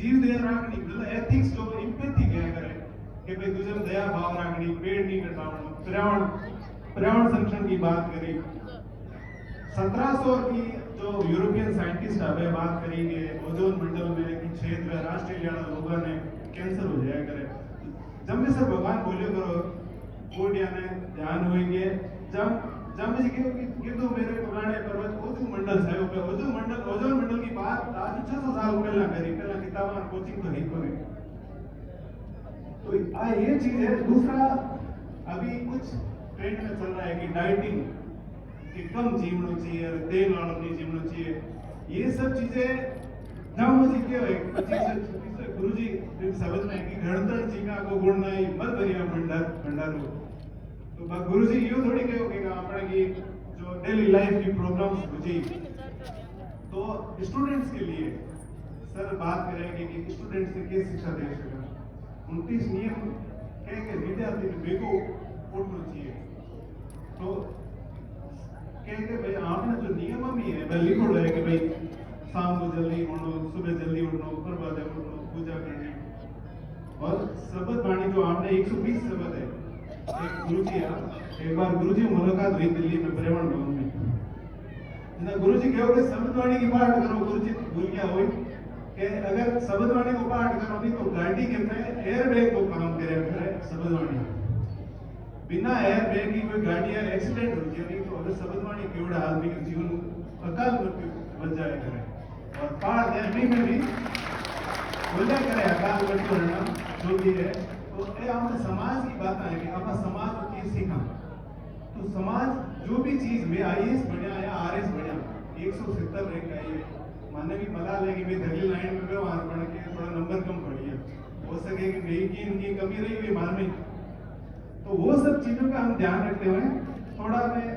जीव दया राखनी मतलब एथिक्स जो एम्पैथी क्या करे कि भाई तुझे दया भाव राखनी, पेड़ नहीं कटाना, पर्यावरण संरक्षण की बात करी। 1700 की जो यूरोपियन साइंटिस्ट अब बात करेंगे ओजोन मंडल में कि क्षेत्र ऑस्ट्रेलिया लोगों ने कैंसर हो जाया करे। जब में सर भगवान बोले करो कोटिया ने ध्यान होंगे जब जब मुझे कीधु मेरे पुराने पर्वत ओजोन मंडल सायो पे ओजोन मंडल की बात आज 600 साल पहला करी पहला किताबा कोचिंग तो ही कोने। तो ये चीज है। दूसरा अभी कुछ ट्रेंड में चल रहा है कि डाइटिंग कि कम जीवना चाहिए, तेल वाला नहीं जीवना चाहिए। ये सब चीजें जब मुझे क्या है 25 से गुरुजी समझ में कि गणतंत्र जी का को गुण नहीं मत करिया भंडारो। तो गुरुजी यो थोड़ी कहोगे अपने की जो डेली लाइफ की प्रॉब्लम्स बुझी। तो स्टूडेंट्स के लिए सर बात करेंगे कि स्टूडेंट्स से क्या शिक्षा दे सके। 29 नियम कह के विद्यार्थी को बेको उठना चाहिए। तो कह के भाई आपने जो नियम भी है वह लिखो है कि भाई शाम को जल्दी उठो, सुबह जल्दी उठो, प्रभात उठो, पूजा करनी। और शब्द वाणी जो आपने 120 शब्द है। एक गुरुजी एक बार गुरुजी मुलाकात हुई दिल्ली में पर्यावरण भवन में। ना गुरुजी कहो कि शब्द वाणी की पाठ करो। गुरुजी भूल गया हो कि अगर शब्द वाणी को पाठ करो नहीं तो गाड़ी के में एयर बैग को काम करे शब्द वाणी। बिना एयर बैग की कोई गाड़ी या एक्सीडेंट हो जाए नहीं तो अगर शब्द वाणी केवड़ा आदमी के जीवन अकाल मृत्यु बच जाए करे। और पहाड़ देवी में भी बोला करे अकाल मृत्यु होना जो भी है। तो ये हमारे समाज की बात है कि अपना समाज को क्या सीखा। तो समाज जो भी चीज में आईएएस बढ़िया या आरएस बढ़िया 170 रैंक आई है। माने भी मला लेगी मैं दिल्ली लाइन में वहां पढ़ के थोड़ा नंबर कम पड़ी है। हो सके कि नहीं की इनकी कमी रही हुई मान में। तो वो सब चीजों का हम ध्यान रखते हुए थोड़ा मैं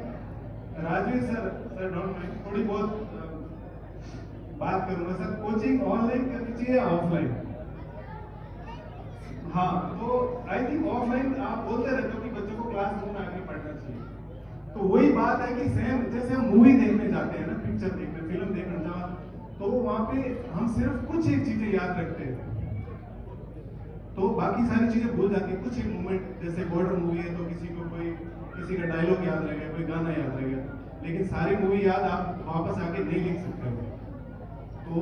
राजवीर सर डॉन में थोड़ी बहुत बात करूंगा। सर कोचिंग ऑनलाइन करनी चाहिए या ऑफलाइन? हाँ, तो आई थिंक ऑफलाइन आप बोलते रहते हो कि बच्चों को क्लासरूम में आके पढ़ना चाहिए। तो वही बात है कि सेम जैसे हम मूवी देखने जाते हैं ना, पिक्चर देखने, फिल्म देखने जाओ तो वहां पे हम सिर्फ कुछ एक चीजें याद रखते हैं तो बाकी सारी चीजें भूल जाती है। कुछ एक मोमेंट जैसे बॉर्डर मूवी है तो किसी का डायलॉग याद रहेगा, कोई गाना याद रहेगा, लेकिन सारी मूवी याद आप वापस आके नहीं लिख सकते हो। तो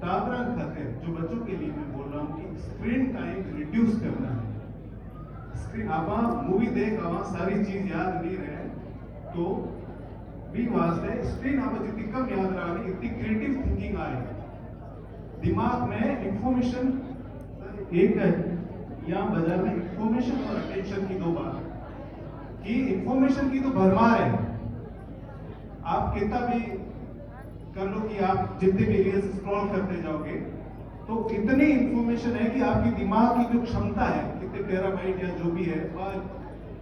टाबरा खातिर जो बच्चों के लिए मैं बोल रहा हूँ कि स्क्रीन टाइम रिड्यूस करना है। स्क्रीन आप मूवी देख सारी चीज याद नहीं रहे तो भी वास्ते स्क्रीन आप जितनी कम याद रहा इतनी क्रिएटिव थिंकिंग आए दिमाग में। इंफॉर्मेशन एक है यहाँ बाजार में इंफॉर्मेशन और अटेंशन की दो बात कि इंफॉर्मेशन की तो भरमार है। आप कितना भी कर लो कि आप जितने भी रील्स स्क्रॉल करते जाओगे तो इतनी इंफॉर्मेशन है कि आपकी दिमाग की जो क्षमता है कितने टेराबाइट या जो भी है वह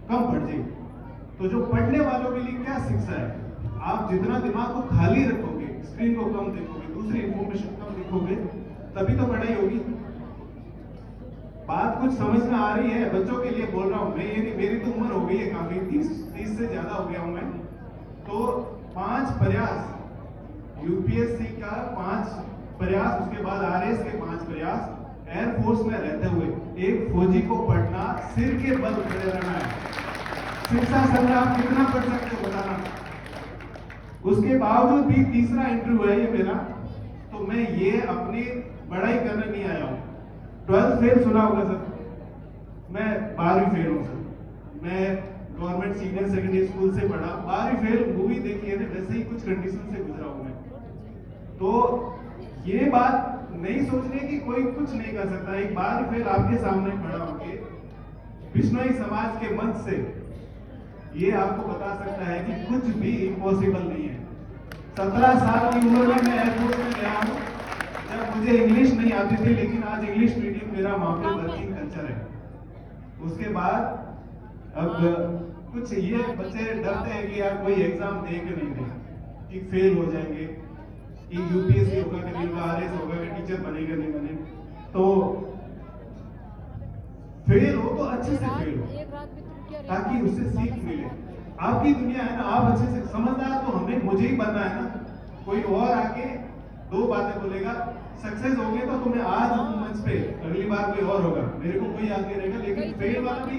कम बढ़ जाएगी। तो जो पढ़ने वालों के लिए क्या शिक्षा है, आप जितना दिमाग को खाली रखोगे, स्क्रीन को कम देखोगे, दूसरी इंफॉर्मेशन कम देखोगे, तभी तो पढ़ाई होगी। बात कुछ समझ में आ रही है? बच्चों के लिए बोल रहा हूं मैं, ये मेरी तो उम्र हो गई है काफी, 30 से ज्यादा हो गया हूं मैं। तो 5 प्रयास यूपीएससी का 5 प्रयास, उसके बाद आरएस के 5 प्रयास, एयरफोर्स में रहते हुए एक फौजी को पढ़ना, सिर के बल खड़े रहना है। शिक्षा संग्राम कितना पढ़ सकते हो बताना। उसके बावजूद भी तीसरा इंटरव्यू है ये मेरा, तो मैं ये अपनी पढ़ाई करने नहीं आया हूं। 12th फेल सुना होगा सर, मैं 12वीं फेल हूं सर। मैं गवर्नमेंट सीनियर सेकेंडरी स्कूल से पढ़ा, 12वीं फेल मूवी देखी है वैसे ही कुछ कंडीशन से गुजरा हूं मैं। तो ये बात नहीं सोचने की कोई कुछ नहीं कर सकता। एक बार फिर आपके सामने खड़ा होकर बिश्नोई समाज के मंच से ये आपको बता सकता है कि कुछ भी इम्पॉसिबल नहीं है। 17 साल की उम्र में मैं एयरफोर्स में गया हूं जब मुझे इंग्लिश नहीं आती थी, लेकिन आज इंग्लिश मीडियम मेरा वहां पे वर्किंग कल्चर है। उसके बाद अब कुछ ये बच्चे डरते हैं कि यार कोई एग्जाम दे के नहीं दे कि फेल हो जाएंगे, कि यूपीएससी होगा कि नहीं होगा, आरएस होगा कि टीचर बनेगा नहीं बने। तो फेल हो तो अच्छे से फेल हो ताकि उससे सीख मिले। आपकी दुनिया है ना, आप अच्छे से समझदार तो हमें मुझे ही बनना है ना, कोई और आके दो बातें बोलेगा, सक्सेस हो गए तो तुम्हें आज मंच पे, अगली बार कोई और होगा, मेरे को कोई याद नहीं रहेगा, लेकिन फेल वाला भी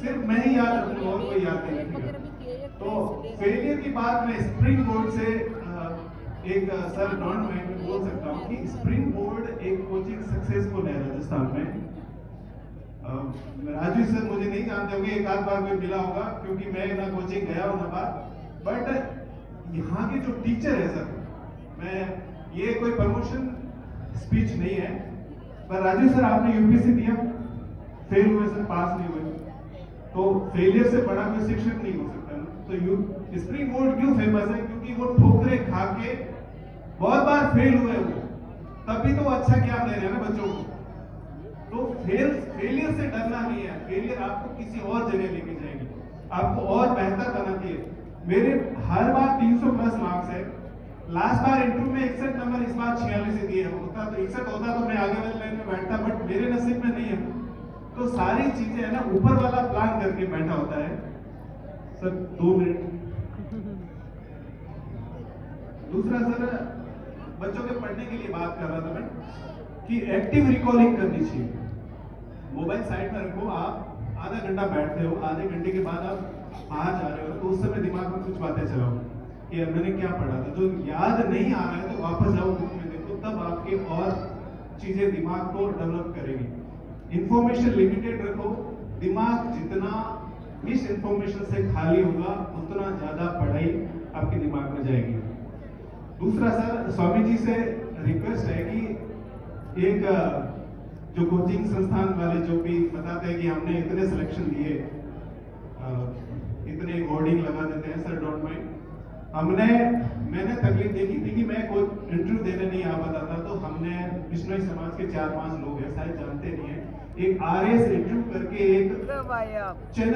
सिर्फ मैं ही याद रखूंगा और कोई याद नहीं रखेगा। तो फेलियर की बात मैं स्प्रिंग बोर्ड से एक सर नॉन माइंड में बोल सकता हूँ कि स्प्रिंग बोर्ड एक कोचिंग सक्सेसफुल है राजस्थान में। राजू सर मुझे नहीं जानते होंगे, एक आध बार कोई मिला होगा क्योंकि मैं ना कोचिंग गया हूं ना बार, बट यहाँ के जो टीचर है सर, मैं ये कोई प्रमोशन स्पीच नहीं है, पर राजू सर आपने यूपीएससी दिया, फेल हुए सर, पास नहीं हुए, तो फेलियर से बड़ा कोई शिक्षक नहीं हो सकता ना। तो स्प्रिंग बोर्ड क्यों फेमस है? क्योंकि वो ठोकरे खा के बहुत बार फेल हुए वो, तभी तो अच्छा ज्ञान दे रहे हैं ना बच्चों को। तो फेलियर से डरना नहीं है, फेलियर आपको किसी और जगह लेके जाएगी, आपको और बेहतर बनाती है। मेरे हर बार 300 प्लस मार्क्स है, लास्ट बार इंटरव्यू में 61 नंबर, इस बार 46 दिए होता तो 61 होता तो मैं आगे वाले लाइन में बैठता, बट मेरे नसीब में नहीं है। तो सारी चीजें है ना ऊपर वाला प्लान करके बैठा होता है। Sir 2 minute. दूसरा सर, बच्चों के पढ़ने के लिए बात कर रहा था मैं कि एक्टिव रिकॉलिंग करनी चाहिए। मोबाइल साइड में रखो, आप आधा घंटा बैठते हो, आधे घंटे के बाद आप बाहर जा रहे हो, तो उस समय दिमाग में कुछ बातें चलाओ कि मैंने क्या पढ़ा था। जो याद नहीं आ रहा है तो वापस जाओ बुक में देखो, तब आपके और चीजें दिमाग को डेवलप करेगी। इंफॉर्मेशन लिमिटेड रखो, दिमाग जितना मिस इंफॉर्मेशन से खाली होगा उतना ज्यादा पढ़ाई आपके दिमाग में जाएगी। दूसरा सर, स्वामी जी से रिक्वेस्ट है कि एक जो कोचिंग संस्थान वाले जो भी बताते हैं कि हमने इतने सिलेक्शन दिए, इतने होर्डिंग लगा देते हैं, सर डोंट माइंड, मैंने तकलीफ देखी थी कि मैं कोई इंटरव्यू देने नहीं आ पाता था, तो हमने बिश्नोई समाज के 4-5 लोग हैं, शायद जानते नहीं है, एक आरएस इंटरव्यू करके एक चैनल